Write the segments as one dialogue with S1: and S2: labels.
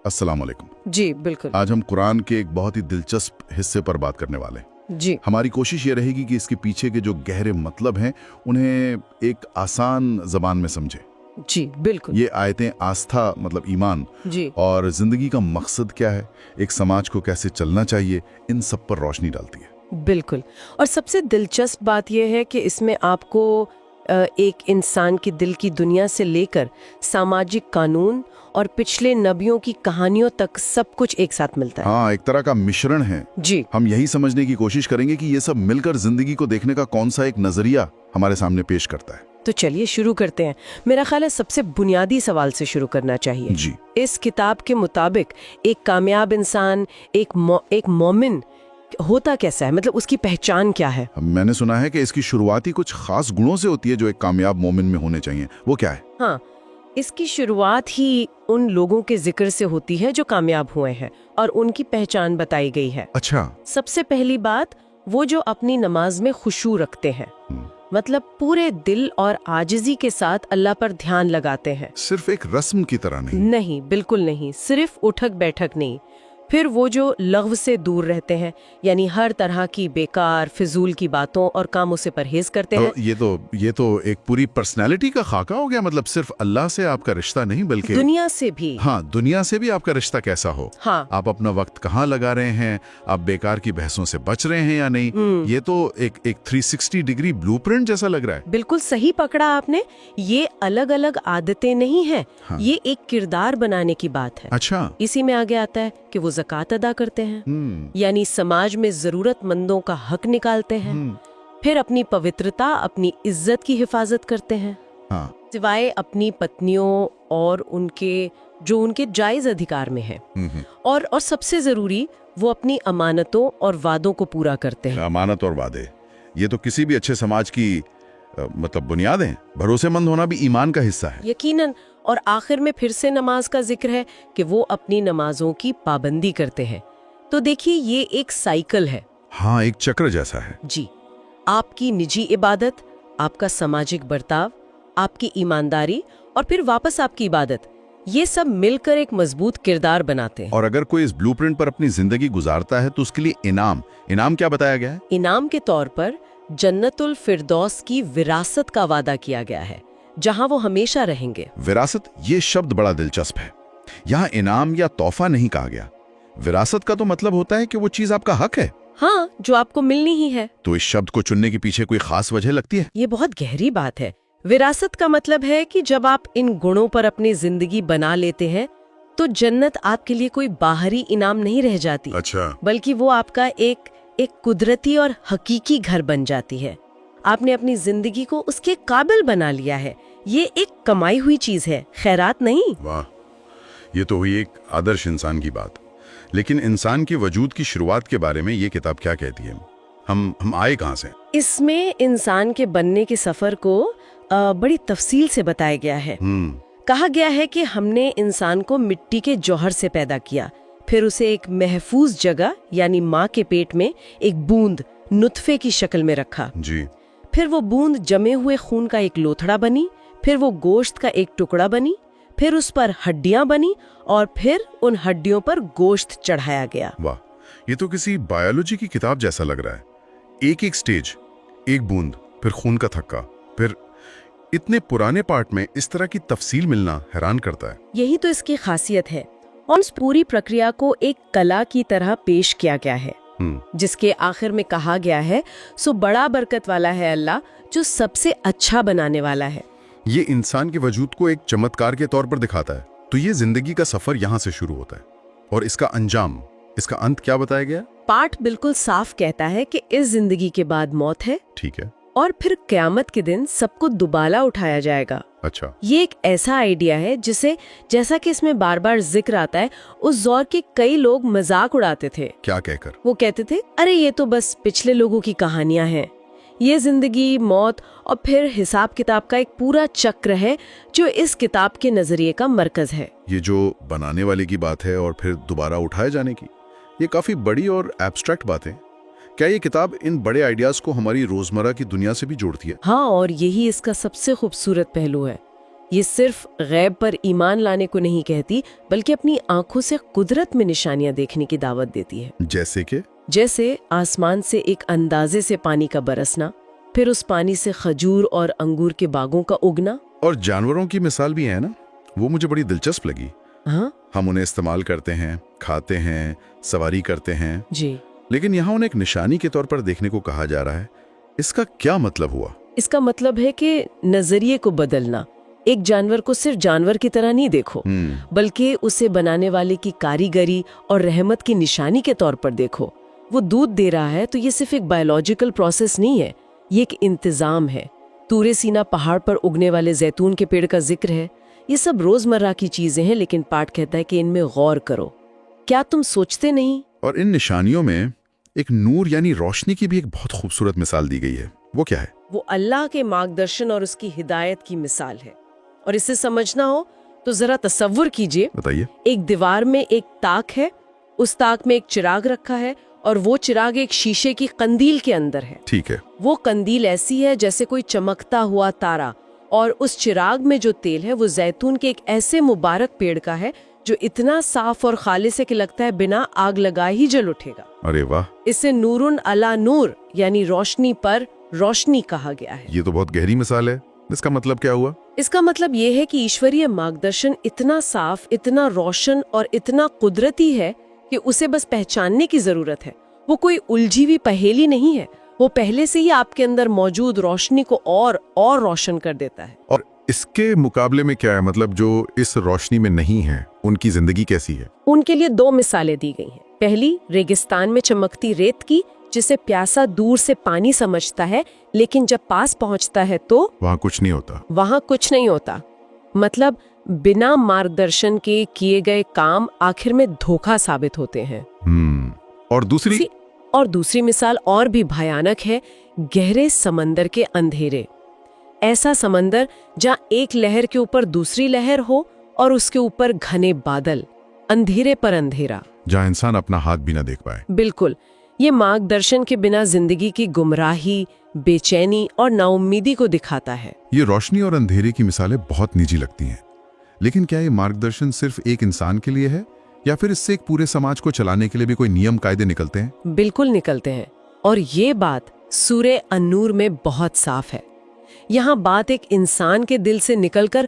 S1: अस्सलाम वालेकुम।
S2: जी बिल्कुल।
S1: आज हम कुरान के एक बहुत ही दिलचस्प हिस्से पर बात करने वाले हैं।
S2: जी
S1: हमारी कोशिश ये रहेगी कि इसके पीछे के जो गहरे मतलब हैं उन्हें एक आसान जबान में समझे।
S2: जी बिल्कुल।
S1: ये आयतें आस्था मतलब ईमान
S2: जी
S1: और जिंदगी का मकसद क्या है, एक समाज को कैसे चलना चाहिए, इन सब पर रोशनी डालती है।
S2: बिल्कुल। और सबसे दिलचस्प बात यह है कि इसमें आपको एक इंसान के दिल की दुनिया से लेकर सामाजिक कानून और पिछले नबियों की कहानियों तक सब कुछ एक साथ मिलता है।
S1: हाँ, एक तरह का मिश्रण है।
S2: जी
S1: हम यही समझने की कोशिश करेंगे कि ये सब मिलकर जिंदगी को देखने का कौन सा एक नजरिया हमारे सामने पेश करता है।
S2: तो चलिए शुरू करते हैं। मेरा ख्याल है सबसे बुनियादी सवाल से शुरू करना चाहिए।
S1: जी
S2: इस किताब के मुताबिक एक कामयाब इंसान, एक मोमिन होता कैसा है, मतलब उसकी पहचान क्या है?
S1: मैंने सुना है कि इसकी शुरुआत ही कुछ खास गुणों से होती है जो एक कामयाब मोमिन में होने चाहिए। वो क्या है?
S2: हाँ, इसकी शुरुआत ही उन लोगों के जिक्र से होती है जो कामयाब हुए हैं और उनकी पहचान बताई गई है।
S1: अच्छा।
S2: सबसे पहली बात, वो जो अपनी नमाज में खुशू रखते हैं, मतलब पूरे दिल और आजिज़ी के साथ अल्लाह पर ध्यान लगाते हैं।
S1: सिर्फ एक रस्म की तरह नहीं।
S2: नहीं, बिल्कुल नहीं, सिर्फ उठक बैठक नहीं। फिर वो जो लग़्व से दूर रहते हैं, यानी हर तरह की बेकार फिजूल की बातों और कामों से परहेज करते हैं।
S1: ये तो एक पूरी पर्सनैलिटी का खाका हो गया। मतलब सिर्फ अल्लाह से आपका रिश्ता नहीं बल्कि
S2: दुनिया से भी।
S1: हाँ, दुनिया से भी आपका रिश्ता कैसा हो।
S2: हाँ।
S1: आप अपना वक्त कहाँ लगा रहे हैं, आप बेकार की बहसों से बच रहे हैं या नहीं। ये तो एक 360 डिग्री ब्लूप्रिंट जैसा लग रहा है।
S2: बिल्कुल सही पकड़ा आपने। ये अलग अलग आदतें नहीं है।
S1: हाँ।
S2: ये एक किरदार बनाने की बात है।
S1: अच्छा।
S2: इसी में आगे आता है कि वो ज़कात अदा करते हैं, यानी समाज में जरूरतमंदों का हक निकालते हैं। फिर अपनी पवित्रता, अपनी इज्जत की हिफाजत करते हैं।
S1: हाँ।
S2: सिवाय अपनी पत्नियों और उनके जायज अधिकार में है। और सबसे जरूरी, वो अपनी अमानतों और वादों को पूरा करते हैं।
S1: अमानत और वादे, ये तो किसी भी अच्छे समाज की मतलब बुनियाद है। भरोसेमंद होना भी ईमान का हिस्सा है।
S2: यकीनन। और आखिर में फिर से नमाज का जिक्र है कि वो अपनी नमाजों की पाबंदी करते हैं। तो देखिए, ये एक साइकिल है।
S1: हाँ, एक चक्र जैसा है।
S2: जी, आपकी निजी इबादत, आपका सामाजिक बर्ताव, आपकी ईमानदारी और फिर वापस आपकी इबादत, ये सब मिलकर एक मजबूत किरदार बनाते हैं।
S1: और अगर कोई इस ब्लूप्रिंट पर अपनी जिंदगी गुजारता है तो उसके लिए इनाम क्या बताया गया है?
S2: इनाम के तौर पर जन्नतुल फिरदौस की विरासत का वादा किया गया है, जहां वो हमेशा रहेंगे।
S1: विरासत, ये शब्द बड़ा दिलचस्प है। यहाँ इनाम या तोहफा नहीं कहा गया। विरासत का तो मतलब होता है कि वो चीज आपका हक है।
S2: हाँ, जो आपको मिलनी ही है।
S1: तो इस शब्द को चुनने के पीछे कोई खास वजह लगती है?
S2: ये बहुत गहरी बात है। विरासत का मतलब है कि जब आप इन गुणों पर अपनी जिंदगी बना लेते हैं तो जन्नत आपके लिए कोई बाहरी इनाम नहीं रह जाती।
S1: अच्छा।
S2: बल्कि वो आपका एक कुदरती और हकीकी घर बन जाती है। आपने अपनी जिंदगी को उसके काबिल बना लिया है। ये एक कमाई हुई चीज है, खैरात नहीं।
S1: वाह, ये तो हुई एक आदर्श इंसान की बात। लेकिन इंसान के वजूद की शुरुआत के बारे में ये किताब क्या कहती है? हम आए कहाँ से?
S2: इसमें इंसान के बनने के सफर को बड़ी तफसील से बताया गया है। कहा गया है कि हमने इंसान को मिट्टी के जौहर से पैदा किया, फिर उसे एक महफूज जगह यानी माँ के पेट में एक बूंद नुत्फे की शक्ल में रखा।
S1: जी।
S2: फिर वो बूंद जमे हुए खून का एक लोथड़ा बनी, फिर वो गोश्त का एक टुकड़ा बनी, फिर उस पर हड्डियां बनी और फिर उन हड्डियों पर गोश्त चढ़ाया गया।
S1: वाह, ये तो किसी बायोलॉजी की किताब जैसा लग रहा है। एक एक स्टेज, एक बूंद, फिर खून का थक्का, फिर इतने पुराने पार्ट में इस तरह की तफसील मिलना हैरान करता है।
S2: यही तो इसकी खासियत है। और उस पूरी प्रक्रिया को एक कला की तरह पेश किया गया है, जिसके आखिर में कहा गया है, सो बड़ा बरकत वाला है अल्लाह जो सबसे अच्छा बनाने वाला है।
S1: ये इंसान के वजूद को एक चमत्कार के तौर पर दिखाता है। तो ये जिंदगी का सफर यहाँ से शुरू होता है और इसका अंजाम, इसका अंत क्या बताया गया?
S2: पाठ बिल्कुल साफ कहता है कि इस जिंदगी के बाद मौत है।
S1: ठीक है।
S2: और फिर क़यामत के दिन सबको दुबाला उठाया जाएगा।
S1: अच्छा।
S2: ये एक ऐसा आइडिया है जिसे, जैसा कि इसमें बार बार जिक्र आता है, उस दौर के कई लोग मजाक उड़ाते थे।
S1: क्या कहकर?
S2: वो कहते थे, अरे ये तो बस पिछले लोगों की कहानियां हैं। ये जिंदगी, मौत और फिर हिसाब किताब का एक पूरा चक्र है जो इस किताब के नजरिए का मरकज है।
S1: ये जो बनाने वाले की बात है और फिर दोबारा उठाए जाने की, ये काफी बड़ी और एब्स्ट्रैक्ट बात है। क्या ये किताब इन बड़े आइडियाज को हमारी रोजमर्रा की दुनिया से भी जोड़ती है?
S2: हाँ, और यही इसका सबसे खूबसूरत पहलू है। ये सिर्फ गैब पर ईमान लाने को नहीं कहती, बल्कि अपनी आंखों से कुदरत में निशानियां देखने की दावत देती है। जैसे आसमान से एक अंदाजे से पानी का बरसना, फिर उस पानी से खजूर और अंगूर के बागों का उगना।
S1: और जानवरों की मिसाल भी है ना, वो मुझे बड़ी दिलचस्प लगी।
S2: हाँ,
S1: हम उन्हें इस्तेमाल करते हैं, खाते हैं, सवारी करते हैं
S2: जी।
S1: लेकिन यहाँ उन्हें एक निशानी के तौर पर देखने को कहा जा रहा है। इसका क्या मतलब हुआ?
S2: इसका मतलब है कि नजरिए को बदलना। एक जानवर को सिर्फ जानवर की तरह नहीं देखो, बल्कि उसे बनाने वाले की कारीगरी और रहमत की निशानी के तौर पर देखो। वो दूध दे रहा है तो ये सिर्फ एक बायोलॉजिकल प्रोसेस नहीं है, ये एक इंतजाम है। तूरे सीना पहाड़ पर उगने वाले जैतून के पेड़ का जिक्र है। ये सब रोजमर्रा की चीजें हैं, लेकिन पाठ कहता है कि इनमें गौर करो। क्या तुम सोचते नहीं?
S1: और इन निशानियों में एक नूर यानी रोशनी की भी एक बहुत खूबसूरत मिसाल दी गई है। वो क्या है?
S2: वो अल्लाह के मार्गदर्शन और उसकी हिदायत की मिसाल है। और इसे समझना हो तो जरा तसव्वुर कीजिए।
S1: बताइए।
S2: एक दीवार में एक ताक है, उस ताक में एक चिराग रखा है और वो चिराग एक शीशे की कंदील के अंदर है।
S1: ठीक है।
S2: वो कंदील ऐसी है जैसे कोई चमकता हुआ तारा, और उस चिराग में जो तेल है वो जैतून के एक ऐसे मुबारक पेड़ का है जो इतना साफ और खालिस है कि लगता है बिना आग लगाए ही जल उठेगा।
S1: अरे वाह!
S2: इसे नूरुन अला नूर यानी रोशनी पर रोशनी कहा गया है।
S1: ये तो बहुत गहरी मिसाल है। इसका मतलब क्या हुआ?
S2: इसका मतलब ये है कि ईश्वरीय मार्गदर्शन इतना साफ, इतना रोशन और इतना कुदरती है कि उसे बस पहचानने की जरूरत है। वो कोई उलझी हुई पहेली नहीं है, वो पहले से ही आपके अंदर मौजूद रोशनी को और रोशन कर देता है।
S1: और इसके मुकाबले में क्या है? मतलब जो इस रोशनी में नहीं है, उनकी जिंदगी कैसी है?
S2: उनके लिए दो मिसालें दी गई हैं। पहली, रेगिस्तान में चमकती रेत की, जिसे प्यासा दूर से पानी समझता है, लेकिन जब पास पहुंचता है तो
S1: वहाँ कुछ नहीं होता।
S2: वहाँ कुछ नहीं होता। मतलब बिना मार्गदर्शन के किए गए काम आखिर में धोखा साबित होते हैं।
S1: और
S2: दूसरी मिसाल और भी भयानक है, गहरे समंदर के अंधेरे। ऐसा समंदर जहाँ एक लहर के ऊपर दूसरी लहर हो और उसके ऊपर घने बादल, अंधेरे पर अंधेरा,
S1: जहाँ इंसान अपना हाथ भी ना देख पाए।
S2: बिल्कुल। ये मार्गदर्शन के बिना जिंदगी की गुमराही, बेचैनी और नाउम्मीदी को दिखाता है।
S1: ये रोशनी और अंधेरे की मिसालें बहुत निजी लगती हैं, लेकिन क्या ये मार्गदर्शन सिर्फ एक इंसान के लिए है, या फिर इससे एक पूरे समाज को चलाने के लिए भी कोई नियम कायदे निकलते हैं?
S2: बिल्कुल निकलते हैं, और ये बात सूरे अन्नूर में बहुत साफ है। यहाँ बात एक इंसान के दिल से निकलकर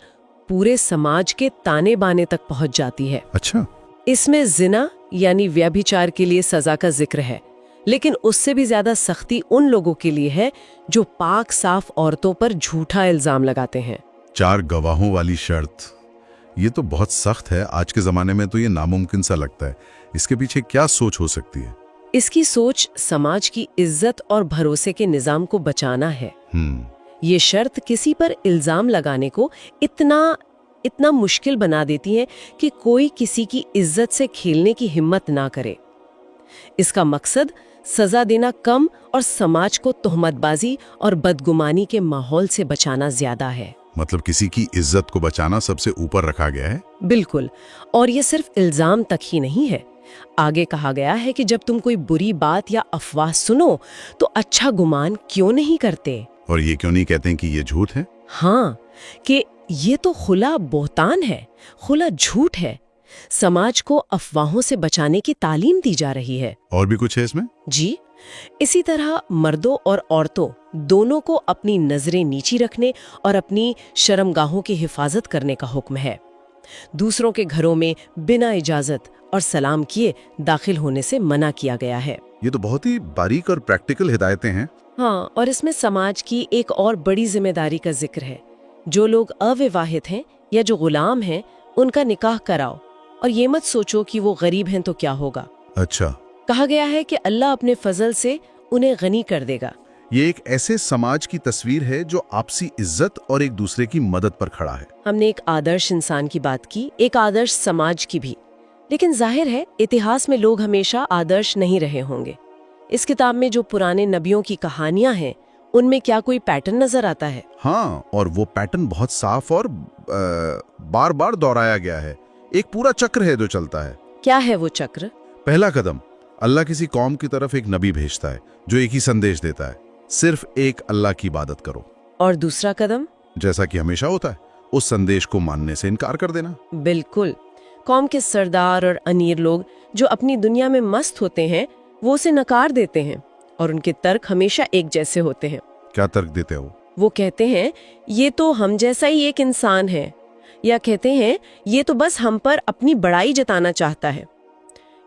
S2: पूरे समाज के ताने बाने तक पहुंच जाती है।
S1: अच्छा।
S2: इसमें जिना यानी व्यभिचार के लिए सजा का जिक्र है, लेकिन उससे भी ज्यादा सख्ती उन लोगों के लिए है जो पाक साफ औरतों पर झूठा इल्जाम लगाते हैं।
S1: 4 गवाहों वाली शर्त, ये तो बहुत सख्त है। आज के जमाने में तो ये नामुमकिन सा लगता है। इसके पीछे क्या सोच हो सकती है?
S2: इसकी सोच समाज की इज्जत और भरोसे के निजाम को बचाना है। ये शर्त किसी पर इल्जाम लगाने को इतना मुश्किल बना देती है कि कोई किसी की इज्जत से खेलने की हिम्मत ना करे। इसका मकसद सजा देना कम और समाज को तोहमतबाजी और बदगुमानी के माहौल से बचाना ज्यादा है।
S1: मतलब किसी की इज्जत को बचाना सबसे ऊपर रखा गया है?
S2: बिल्कुल। और ये सिर्फ इल्जाम तक ही नहीं है। आगे कहा गया है कि जब तुम कोई बुरी बात या अफवाह सुनो तो अच्छा गुमान क्यों नहीं करते?
S1: और ये क्यों नहीं कहते हैं कि ये झूठ है?
S2: हाँ, कि ये तो खुला बोहतान है, खुला झूठ है। समाज को अफवाहों से बचाने की तालीम दी जा रही है।
S1: और भी कुछ है इसमें?
S2: जी, इसी तरह मर्दों और औरतों दोनों को अपनी नजरें नीची रखने और अपनी शर्मगाहों की हिफाजत करने का हुक्म है। दूसरों के घरों में बिना इजाजत और सलाम किए दाखिल होने से मना किया गया है।
S1: ये तो बहुत ही बारीक और प्रैक्टिकल हिदायतें हैं।
S2: हाँ, और इसमें समाज की एक और बड़ी जिम्मेदारी का जिक्र है। जो लोग अविवाहित हैं या जो गुलाम हैं, उनका निकाह कराओ, और ये मत सोचो कि वो गरीब हैं तो क्या होगा।
S1: अच्छा।
S2: कहा गया है कि अल्लाह अपने फजल से उन्हें गनी कर देगा।
S1: ये एक ऐसे समाज की तस्वीर है जो आपसी इज्जत और एक दूसरे की मदद पर खड़ा है।
S2: हमने एक आदर्श इंसान की बात की, एक आदर्श समाज की भी, लेकिन जाहिर है इतिहास में लोग हमेशा आदर्श नहीं रहे होंगे। इस किताब में जो पुराने नबियों की कहानियां हैं, उनमें क्या कोई पैटर्न नजर आता है?
S1: हाँ, और वो पैटर्न बहुत साफ और बार बार दोहराया गया है। एक पूरा चक्र है जो चलता है।
S2: क्या है वो चक्र?
S1: पहला कदम, अल्लाह किसी कौम की तरफ एक नबी भेजता है जो एक ही संदेश देता है, सिर्फ एक अल्लाह की इबादत करो।
S2: और दूसरा कदम?
S1: जैसा कि हमेशा होता है, उस संदेश को मानने से इनकार कर देना।
S2: बिल्कुल। कौम के सरदार और अमीर लोग जो अपनी दुनिया में मस्त होते हैं वो उसे नकार देते हैं और उनके तर्क हमेशा एक जैसे होते हैं।
S1: क्या तर्क देते हो?
S2: वो कहते हैं ये तो हम जैसा ही एक इंसान है, या कहते हैं ये तो बस हम पर अपनी बड़ाई जताना चाहता है,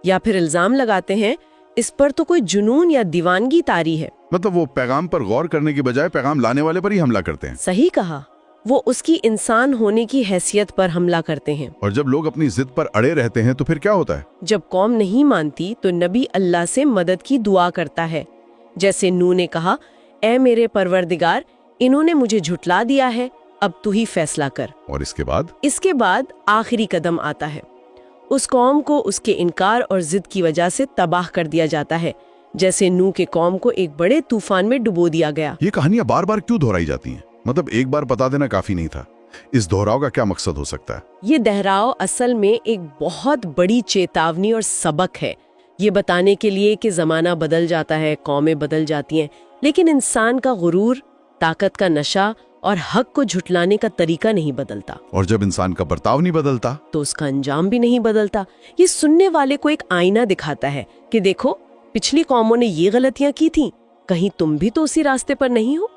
S2: या फिर इल्जाम लगाते हैं इस पर तो कोई जुनून या दीवानगी तारी है।
S1: मतलब वो पैगाम पर गौर करने की बजाय पैगाम लाने वाले पर ही हमला करते हैं।
S2: सही कहा, वो उसकी इंसान होने की हैसियत पर हमला करते हैं।
S1: और जब लोग अपनी जिद पर अड़े रहते हैं तो फिर क्या होता है?
S2: जब कौम नहीं मानती तो नबी अल्लाह से मदद की दुआ करता है, जैसे नूह ने कहा, ऐ मेरे परवरदिगार, इन्होंने मुझे झुटला दिया है, अब तू ही फैसला कर।
S1: और इसके बाद
S2: आखिरी कदम आता है। उस कौम को उसके इनकार और जिद की वजह से तबाह कर दिया जाता है, जैसे नूह के कौम को एक बड़े तूफान में डुबो दिया गया।
S1: ये कहानियां बार बार क्यों दोहराई जाती हैं? मतलब एक बार बता देना काफी नहीं था। इस दोहराव का क्या मकसद हो सकता है?
S2: ये दोहराव असल में एक बहुत बड़ी चेतावनी और सबक है, ये बताने के लिए कि जमाना बदल जाता है, कौमें बदल जाती हैं, लेकिन इंसान का गुरूर, ताकत का नशा और हक को झुटलाने का तरीका नहीं बदलता।
S1: और जब इंसान का बर्ताव नहीं बदलता
S2: तो उसका अंजाम भी नहीं बदलता। ये सुनने वाले को एक आईना दिखाता है कि देखो, पिछली कौमों ने ये गलतियां की थी, कहीं तुम भी तो उसी रास्ते पर नहीं हो।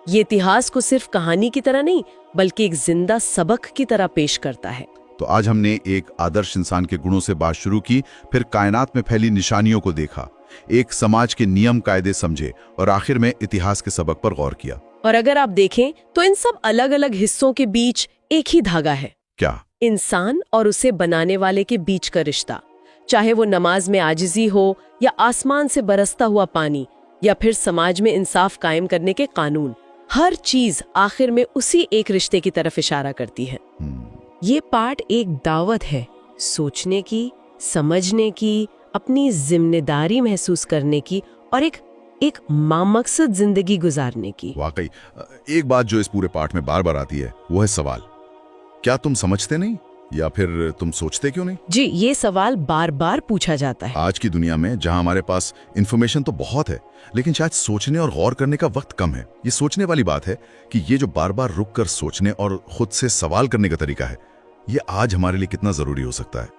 S2: ये इतिहास को सिर्फ कहानी की तरह नहीं बल्कि एक जिंदा सबक की तरह पेश करता है।
S1: तो आज हमने एक आदर्श इंसान के गुणों से बात शुरू की, फिर कायनात में फैली निशानियों को देखा, एक समाज के नियम कायदे समझे और आखिर में इतिहास के सबक पर गौर किया।
S2: और अगर आप देखें तो इन सब अलग अलग हिस्सों के बीच एक ही धागा है।
S1: क्या?
S2: इंसान और उसे बनाने वाले के बीच का रिश्ता। चाहे वो नमाज में आजिजी हो, या आसमान से बरसता हुआ पानी, या फिर समाज में इंसाफ कायम करने के कानून, हर चीज आखिर में उसी एक रिश्ते की तरफ इशारा करती है। ये पाठ एक दावत है सोचने की, समझने की, अपनी जिम्मेदारी महसूस करने की और एक मामकसद जिंदगी गुजारने की।
S1: वाकई एक बात जो इस पूरे पाठ में बार बार आती है वो है सवाल, क्या तुम समझते नहीं, या फिर तुम सोचते क्यों नहीं?
S2: जी, ये सवाल बार बार पूछा जाता है।
S1: आज की दुनिया में जहां हमारे पास इंफॉर्मेशन तो बहुत है, लेकिन शायद सोचने और गौर करने का वक्त कम है। ये सोचने वाली बात है कि ये जो बार बार रुक कर सोचने और खुद से सवाल करने का तरीका है, ये आज हमारे लिए कितना जरूरी हो सकता है।